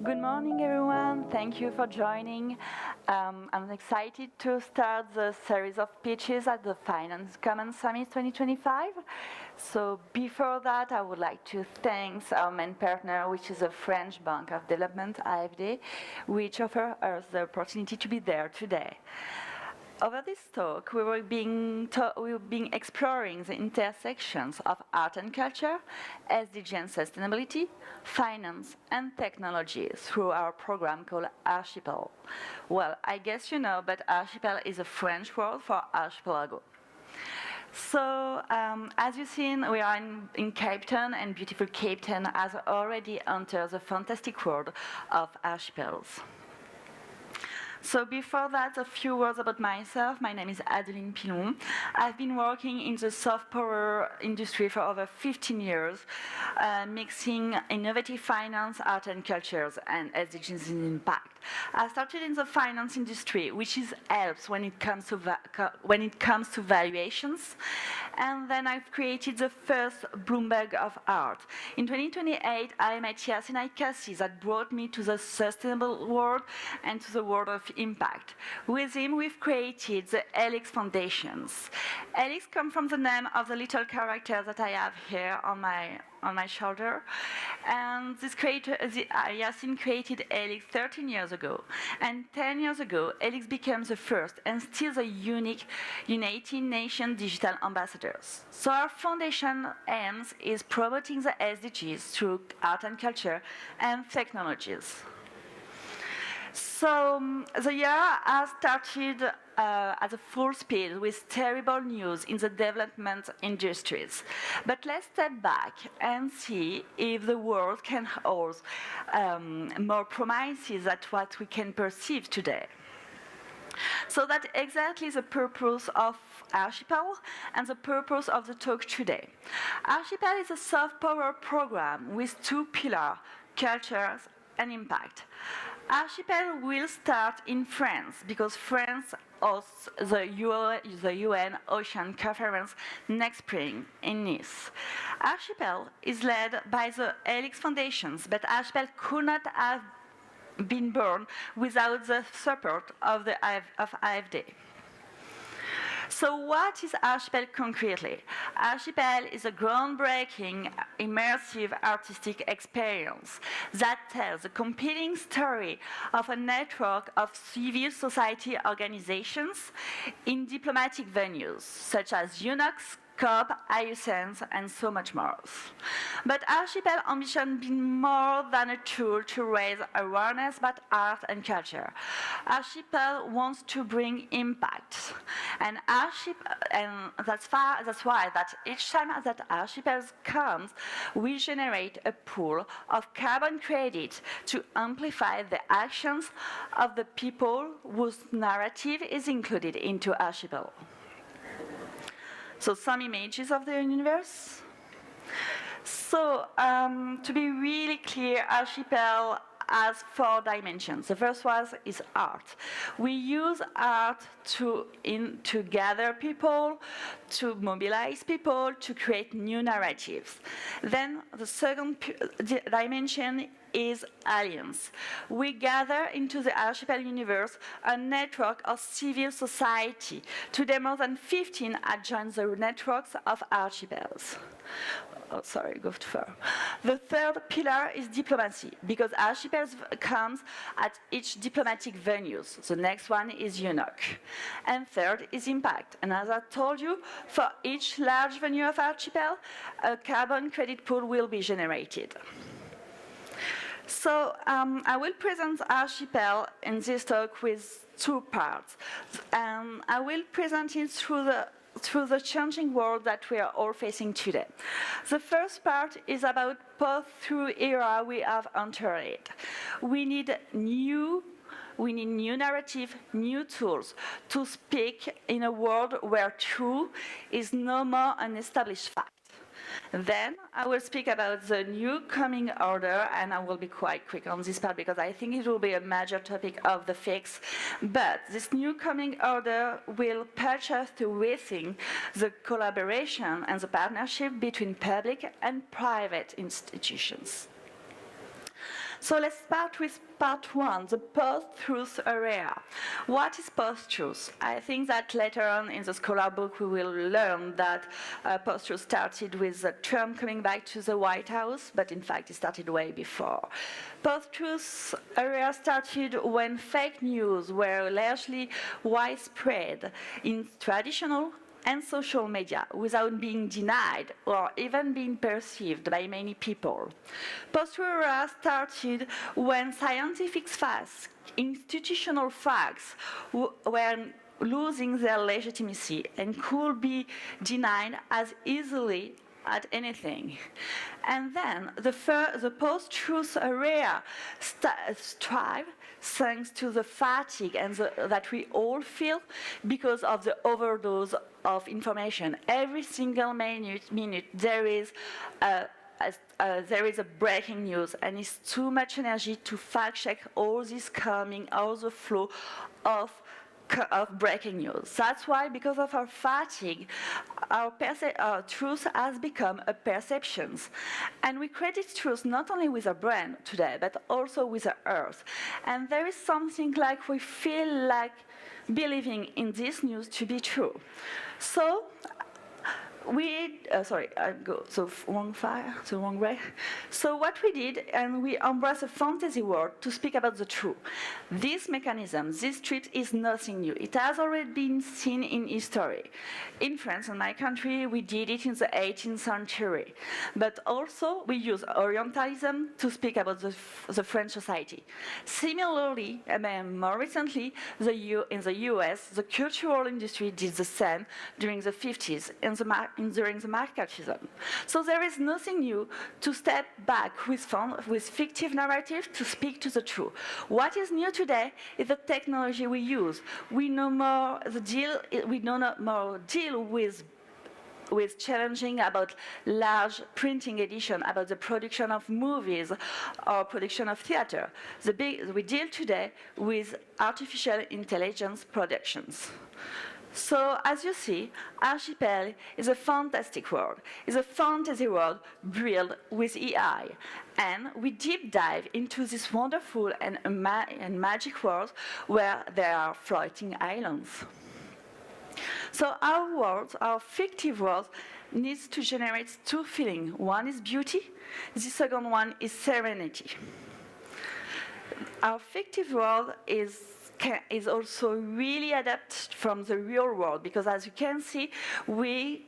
Good morning, everyone. Thank you for joining. I'm excited to start the series of pitches at the Finance Commons Summit 2025. So before that, I would like to thank our main partner, which is the French Bank of Development, AFD, which offers us the opportunity to be there today. Over this talk, we will be exploring the intersections of art and culture, SDG and sustainability, finance, and technology through our program called Archipel. Well, I guess you know, but Archipel is a French word for archipelago. So, as you've seen, we are in Cape Town, and beautiful Cape Town has already entered the fantastic world of archipels. So before that, a few words about myself. My name is Adeline Pilon. I've been working in the soft power industry for over 15 years, mixing innovative finance, art and cultures, and SDGs in impact. I started in the finance industry, which helps when it comes to valuations, and then I've created the first Bloomberg of art. In 2028, I met Yasin Aikassi that brought me to the sustainable world and to the world of impact. With him, we've created the ELYX foundations. ELYX comes from the name of the little character that I have here on my shoulder. And Yasin created ELYX 13 years ago. And 10 years ago, ELYX became the first and still the unique United Nations digital ambassadors. So our foundation aims is promoting the SDGs through art and culture and technologies. So the year has started at a full speed with terrible news in the development industries. But let's step back and see if the world can hold more promises than what we can perceive today. So that's exactly the purpose of Archipel and the purpose of the talk today. Archipel is a soft power program with two pillars, cultures and impact. Archipel will start in France because France hosts the UN Ocean Conference next spring in Nice. Archipel is led by the ELYX Foundations, but Archipel could not have been born without the support of AFD. So what is Archipel concretely? Archipel is a groundbreaking, immersive artistic experience that tells a compelling story of a network of civil society organizations in diplomatic venues, such as ELYX, COP, IUCN, and so much more. But Archipel ambition being more than a tool to raise awareness about art and culture. Archipel wants to bring impact, and that's why that each time that Archipel comes, we generate a pool of carbon credit to amplify the actions of the people whose narrative is included into Archipel. So some images of the universe. So to be really clear, Archipel has 4 dimensions. The first one is art. We use art to gather people, to mobilize people, to create new narratives. Then the second dimension is alliance. We gather into the Archipel universe a network of civil society. Today, more than 15 have joined the networks of Archipels. Oh, sorry, go too far. The third pillar is diplomacy, because Archipel comes at each diplomatic venues. The next one is ELYX. And third is impact. And as I told you, for each large venue of Archipel, a carbon credit pool will be generated. So I will present Archipel in this talk with 2 parts. I will present it through the changing world that we are all facing today. The first part is about path-through era we have entered. We need new narrative, new tools to speak in a world where truth is no more an established fact. Then I will speak about the new coming order, and I will be quite quick on this part because I think it will be a major topic of the FICS. But this new coming order will push us to rethink the collaboration and the partnership between public and private institutions. So let's start with part one, the post-truth area. What is post-truth? I think that later on in the Scholar book we will learn that post-truth started with Trump coming back to the White House, but in fact it started way before. Post-truth area started when fake news were largely widespread in traditional and social media without being denied or even being perceived by many people. Post-truth era started when scientific facts, institutional facts were losing their legitimacy and could be denied as easily as anything. And then the post-truth era thrived thanks to the fatigue that we all feel because of the overdose of information. Every single minute there is a breaking news, and it's too much energy to fact check all this coming, all the flow of breaking news. That's why, because of our fatigue, our truth has become a perception. And we credit truth not only with our brain today, but also with the earth. And there is something like we feel like believing in this news to be true. So wrong way. So what we did, and we embrace a fantasy world to speak about the truth. This mechanism, this script is nothing new. It has already been seen in history. In France, in my country, we did it in the 18th century. But also, we use Orientalism to speak about the French society. Similarly, more recently, in the US, the cultural industry did the same during the 50s during the Marxism. So there is nothing new to step back with fictive narrative to speak to the truth. What is new today is the technology we use. We no more deal with challenging about large printing edition, about the production of movies or production of theater. We deal today with artificial intelligence productions. So, as you see, Archipel is a fantastic world. It's a fantasy world built with AI. And we deep dive into this wonderful and magic world where there are floating islands. So our world, our fictive world, needs to generate two feelings. One is beauty, the second one is serenity. Our fictive world is also really adapted from the real world, because as you can see, we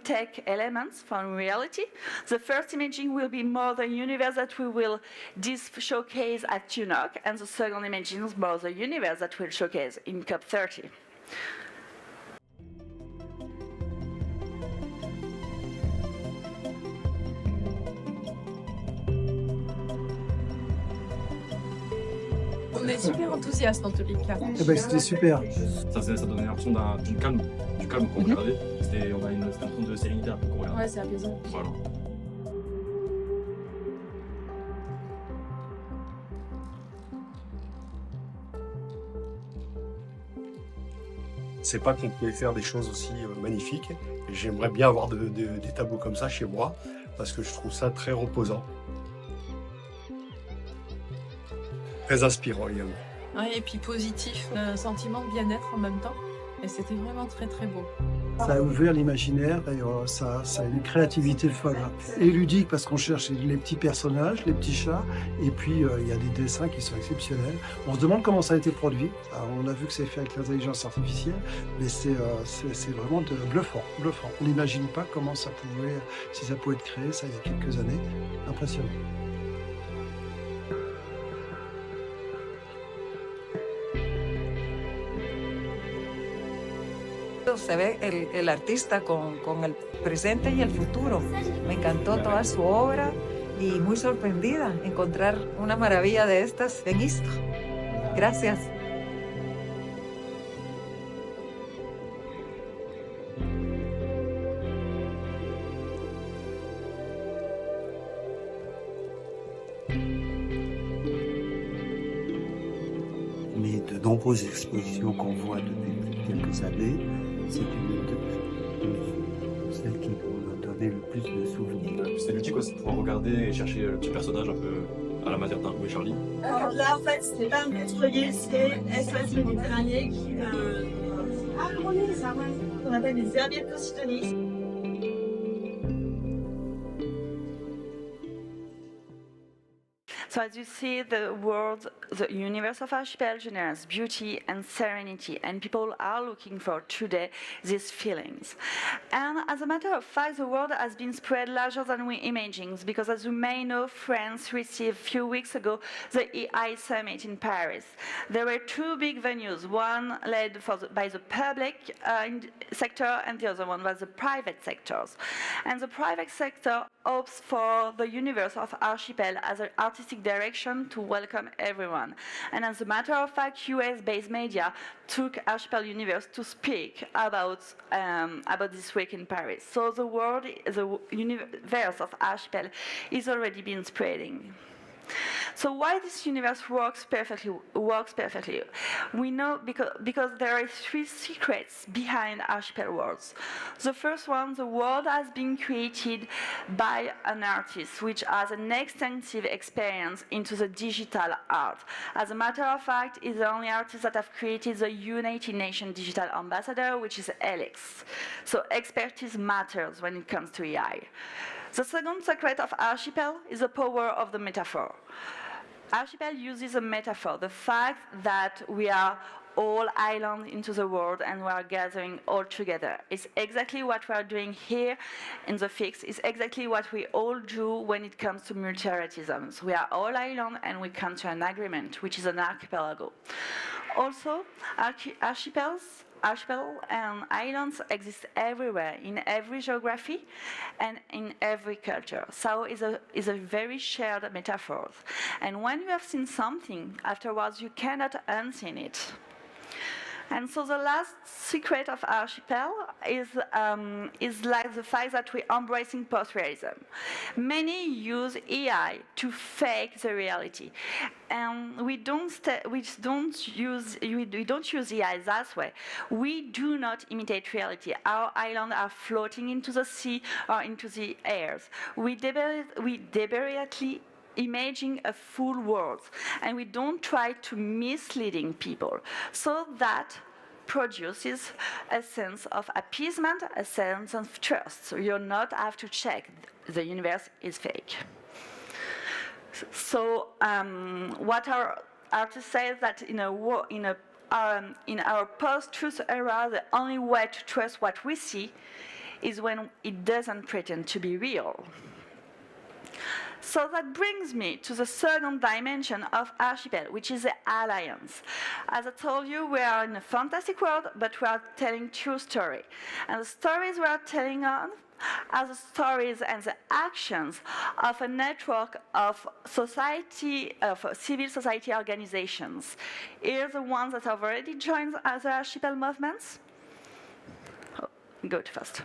take elements from reality. The first imaging will be more the universe that we will showcase at UNOC, and the second imaging is more the universe that we'll showcase in COP30. On est super enthousiaste en tous les cas. Eh ben, c'était super. Ça donnait l'impression du calme qu'on regardait. On a une impression de sérénité un peu qu'on regardait. Ouais, c'est apaisant. Voilà. C'est pas qu'on pouvait faire des choses aussi magnifiques. J'aimerais bien avoir des tableaux comme ça chez moi, parce que je trouve ça très reposant. Très inspirant également. Ouais, et puis positif, un sentiment de bien-être en même temps. Et c'était vraiment très très beau. Ça a ouvert l'imaginaire et ça a une créativité folle. Et ludique parce qu'on cherche les petits personnages, les petits chats, et puis il y a des dessins qui sont exceptionnels. On se demande comment ça a été produit. Alors, on a vu que c'est fait avec l'intelligence artificielle, mais c'est vraiment bluffant. On n'imagine pas si ça pouvait être créé, ça il y a quelques années. Impressionnant. Se ve el artista con el presente y el futuro. Me encantó toda su obra y muy sorprendida encontrar una maravilla de estas en esto. Gracias. Mais de nombreuses expositions qu'on voit depuis quelques années, c'est celle qui nous a donné le plus de souvenirs. C'est ludique aussi de pouvoir regarder et chercher le petit personnage un peu à la manière d'un Louis Charlie. Là, en fait, c'est pas un pétrolier, c'est SOS Méditerranée qui qu'on appelle des herbiers positonistes. So as you see, the world, the universe of archipel generates beauty and serenity, and people are looking for today these feelings. And as a matter of fact, the world has been spread larger than we imagined, because as you may know, France received a few weeks ago the EI Summit in Paris. There were two big venues, one led by the public sector, and the other one was the private sectors. And the private sector hopes for the universe of archipel as an artistic direction to welcome everyone. And as a matter of fact, US-based media took Archipel Universe to speak about this week in Paris. So the universe of Archipel is already been spreading. So why this universe works perfectly? We know because there are three secrets behind archipel worlds. The first one, the world has been created by an artist which has an extensive experience into the digital art. As a matter of fact, is the only artist that have created the United Nations Digital Ambassador, which is ELYX. So expertise matters when it comes to AI. The second secret of Archipel is the power of the metaphor. Archipel uses a metaphor, the fact that we are all islands into the world and we are gathering all together. It's exactly what we are doing here in the FICS. It's exactly what we all do when it comes to multilateralism. We are all islands and we come to an agreement, which is an archipelago. Also, archipel and islands exist everywhere, in every geography and in every culture. So is a very shared metaphor. And when you have seen something, afterwards you cannot unseen it. And so the last secret of Archipel is like the fact that we're embracing post-realism. Many use AI to fake the reality, and we don't use AI that way. We do not imitate reality. Our islands are floating into the sea or into the airs. We deliberately imaging a full world, and we don't try to misleading people. So that produces a sense of appeasement, a sense of trust. So you not have to check the universe is fake. So what our artists say that in our post-truth era, the only way to trust what we see is when it doesn't pretend to be real. So that brings me to the second dimension of Archipel, which is the alliance. As I told you, we are in a fantastic world, but we are telling true story. And the stories we are telling on are the stories and the actions of a network of civil society organizations. Here are the ones that have already joined the Archipel movements. Oh, go too fast.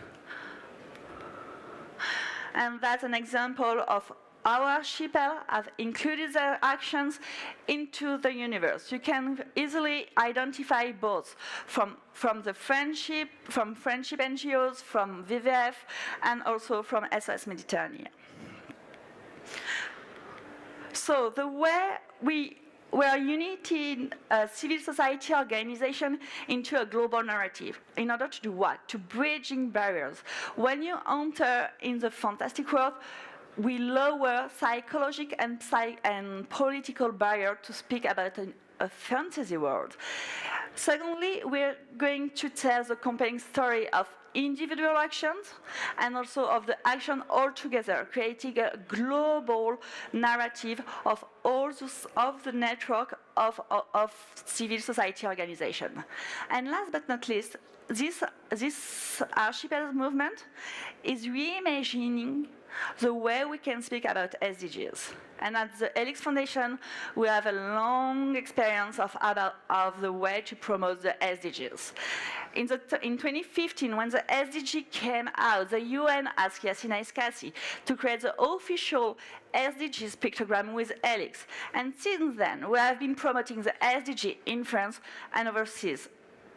And that's an example of our archipel have included their actions into the universe. You can easily identify both from friendship NGOs, from WWF, and also from SOS Mediterranean. So the way we are uniting a civil society organization into a global narrative. In order to do what? To bridging barriers. When you enter in the fantastic world, we lower psychological and political barrier to speak about a fantasy world. Secondly, we're going to tell the compelling story of individual actions and also of the action all together, creating a global narrative of the network of civil society organization. And last but not least, this Archipel movement is reimagining the way we can speak about SDGs. And at the ELYX Foundation, we have a long experience of the way to promote the SDGs. In 2015, when the SDG came out, the UN asked Yassina Eskassi to create the official SDGs pictogram with ELYX. And since then, we have been promoting the SDG in France and overseas,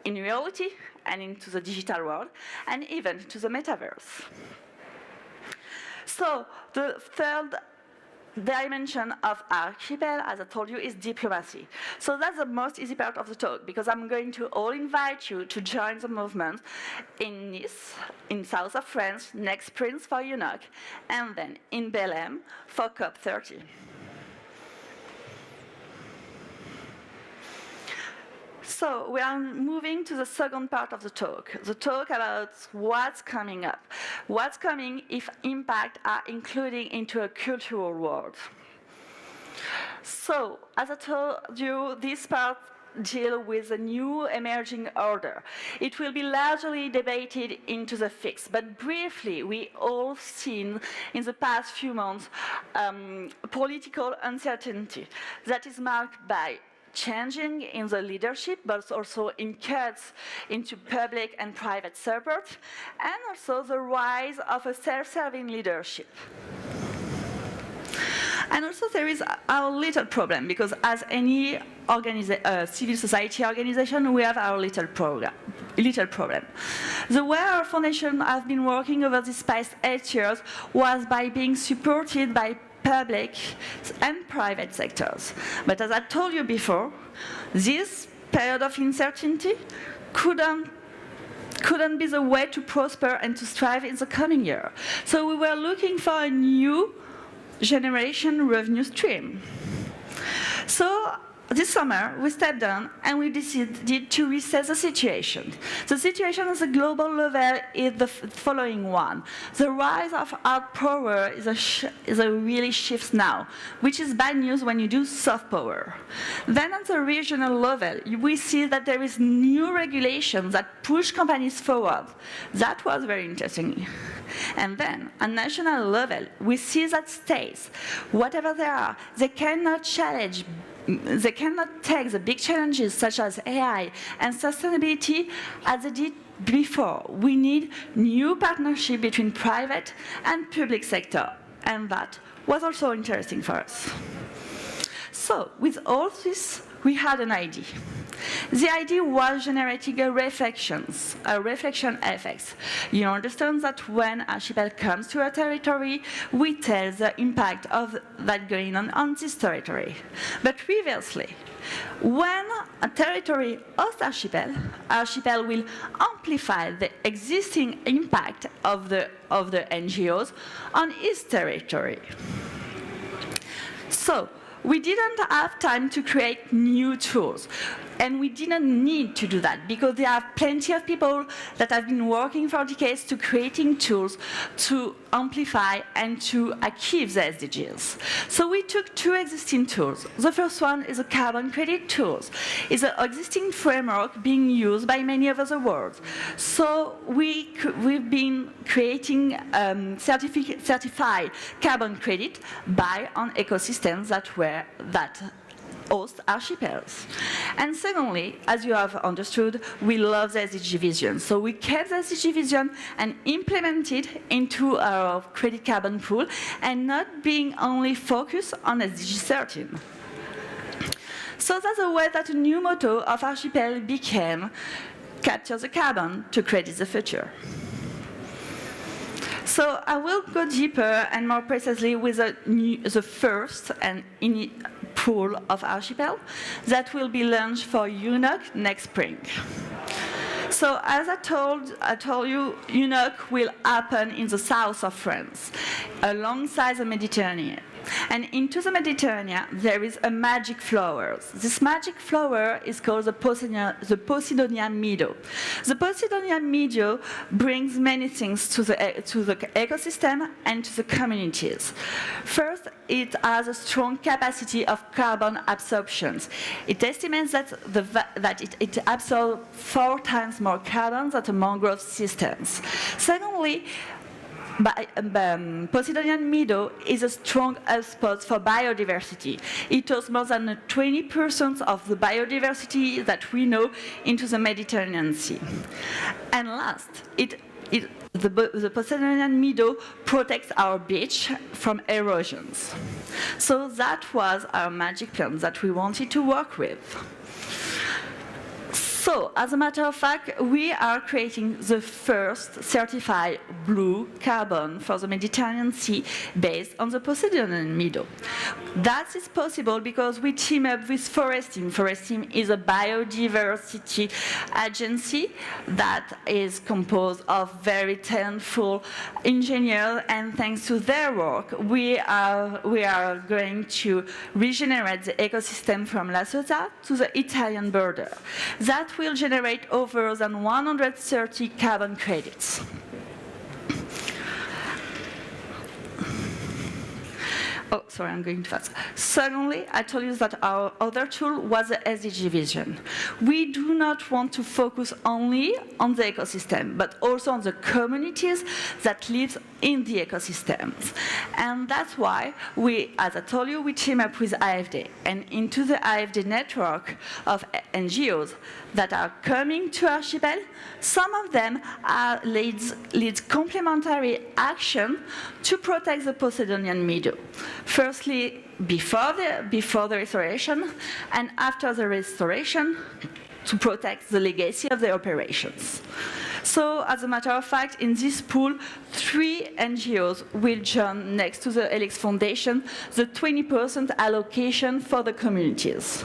in reality and into the digital world, and even to the metaverse. So the third dimension of archipel, as I told you, is diplomacy. So that's the most easy part of the talk, because I'm going to all invite you to join the movement in Nice, in south of France, next spring for ELYX, and then in Belém for COP30. So we are moving to the second part of the talk about what's coming up. What's coming if impact are including into a cultural world. So, as I told you, this part deals with a new emerging order. It will be largely debated into the FICS, but briefly, we all seen in the past few months political uncertainty that is marked by changing in the leadership, but also in cuts into public and private support, and also the rise of a self-serving leadership. And also there is our little problem, because as any civil society organization, we have our little problem. The way our foundation has been working over these past 8 years was by being supported by public and private sectors. But as I told you before, this period of uncertainty couldn't be the way to prosper and to strive in the coming year. So we were looking for a new generation revenue stream. So this summer, we stepped down and we decided to reset the situation. The situation at the global level is the following one. The rise of hard power is a really shift now, which is bad news when you do soft power. Then at the regional level, we see that there is new regulations that push companies forward. That was very interesting. And then, at national level, we see that states, whatever they are, they cannot take the big challenges such as AI and sustainability as they did before. We need new partnership between private and public sector, and that was also interesting for us. So, with all this, we had an idea. The idea was generating a reflection effect. You understand that when archipel comes to a territory, we tell the impact of that going on this territory. But reversely, when a territory hosts archipel will amplify the existing impact of the NGOs on its territory. So, we didn't have time to create new tools, and we didn't need to do that because there are plenty of people that have been working for decades to creating tools to amplify and to achieve the SDGs. So we took 2 existing tools. The first one is a carbon credit tools. It's an existing framework being used by many over the world. So we've been creating certified carbon credit on ecosystems that host archipels. And secondly, as you have understood, we love the SDG vision. So we kept the SDG vision and implemented into our credit carbon pool and not being only focused on SDG 13. So that's the way that a new motto of archipel became capture the carbon to credit the future. So I will go deeper and more precisely with the first and pool of archipel that will be launched for ELYX next spring. So as I told you, ELYX will happen in the south of France, alongside the Mediterranean. And into the Mediterranean, there is a magic flower. This magic flower is called the Posidonia meadow. The Posidonia meadow brings many things to the ecosystem and to the communities. First, it has a strong capacity of carbon absorption. It estimates that it absorbs 4 times more carbon than the mangrove systems. Secondly, Posidonian meadow is a strong hotspot for biodiversity. It hosts more than 20% of the biodiversity that we know into the Mediterranean Sea. And last, the Posidonian meadow protects our beach from erosions. So that was our magic plan that we wanted to work with. So So, as a matter of fact, we are creating the first certified blue carbon for the Mediterranean Sea based on the Poseidon Meadow. That is possible because we team up with Forestim. Forestim is a biodiversity agency that is composed of very talentful engineers, and thanks to their work, we are going to regenerate the ecosystem from La Ciotat to the Italian border. That will generate over than 130 carbon credits. Oh, sorry, I'm going too fast. Secondly, I told you that our other tool was the SDG vision. We do not want to focus only on the ecosystem, but also on the communities that live in the ecosystems. And that's why we, as I told you, we team up with AFD. And into the AFD network of NGOs that are coming to Archipel, some of them are leads complementary action to protect the Poseidonian Meadow. Firstly, before the restoration, and after the restoration, to protect the legacy of the operations. So, as a matter of fact, in this pool, 3 NGOs will join next to the ELYX Foundation the 20% allocation for the communities.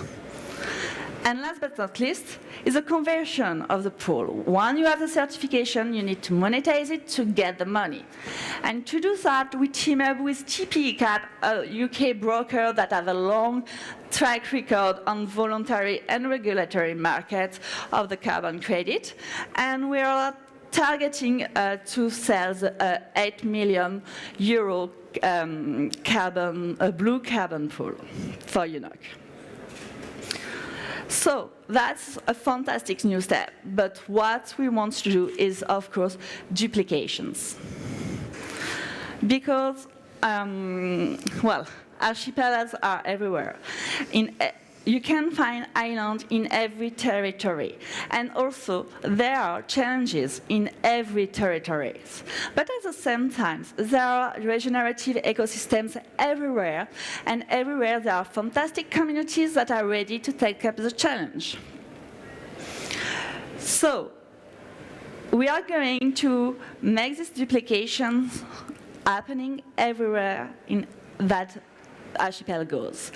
And last but not least is a conversion of the pool. Once you have the certification, you need to monetize it to get the money. And to do that, we team up with TPECAP, a UK broker that have a long track record on voluntary and regulatory markets of the carbon credit. And we are targeting to sell the 8 million euro blue carbon pool for UNOC. So that's a fantastic new step, but what we want to do is, of course, duplications. Because, well, archipelagos are everywhere. You can find islands in every territory, and also there are challenges in every territory. But at the same time, there are regenerative ecosystems everywhere, and everywhere there are fantastic communities that are ready to take up the challenge. So, we are going to make these duplications happening everywhere in that archipelagos.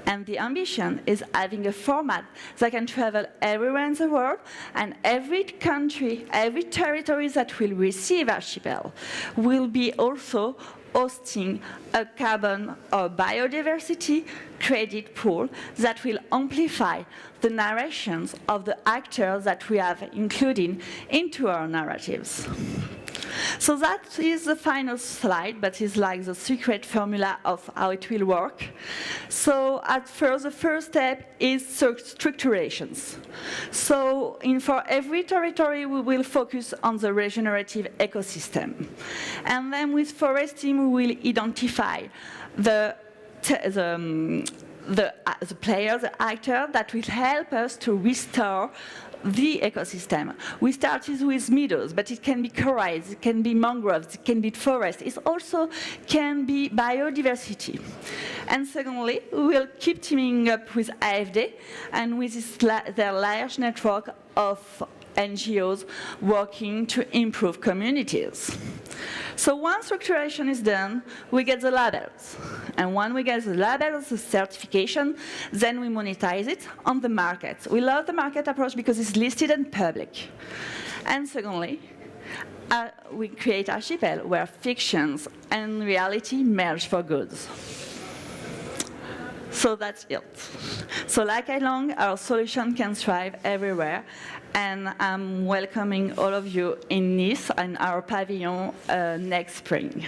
And the ambition is having a format that can travel everywhere in the world, and every country, every territory that will receive archipel will be also hosting a carbon or biodiversity credit pool that will amplify the narrations of the actors that we have included into our narratives. So that is the final slide, but it's like the secret formula of how it will work. So at first, the first step is structurations. So for every territory, we will focus on the regenerative ecosystem. And then with Forestim, we will identify the player, the actor that will help us to restore the ecosystem. We started with meadows, but it can be corals, it can be mangroves, it can be forest. It also can be biodiversity. And secondly, we will keep teaming up with AFD and with their large network of NGOs working to improve communities. So once structuration is done, we get the labels. And when we get the labels, the certification, then we monetize it on the market. We love the market approach because it's listed and public. And secondly, we create archipel where fictions and reality merge for good. So that's it. So like along, our solution can thrive everywhere. And I'm welcoming all of you in Nice and our pavilion next spring.